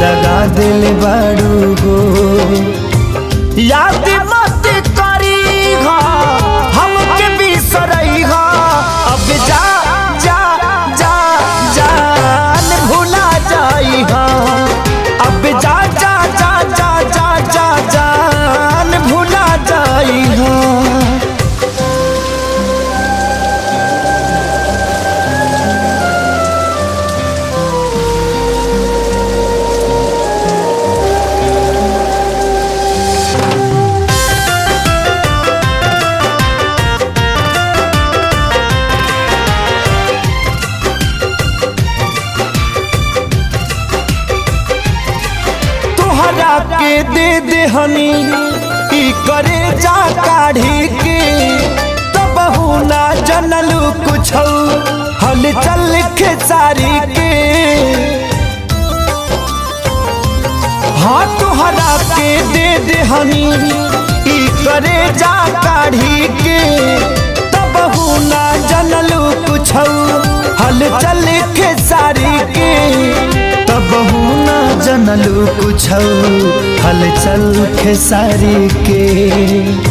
दगा दिल बारू हो। याद मत करी हमके बिसरई अब जा जा जा जान भुला जाई अब जा जा जा जा जा जा जान भुला जाई के दे दे हनी ई करे जा काढ़ी के तब ना जनलू कुछ हल चल खेसारी के। हाँ तुहरा के दे दे हनी ई करे जा काढ़ी के तब ना जनलू कुछ हल चल खेसारी के। तब ना जनलू कुछ हलचल खेसारी के।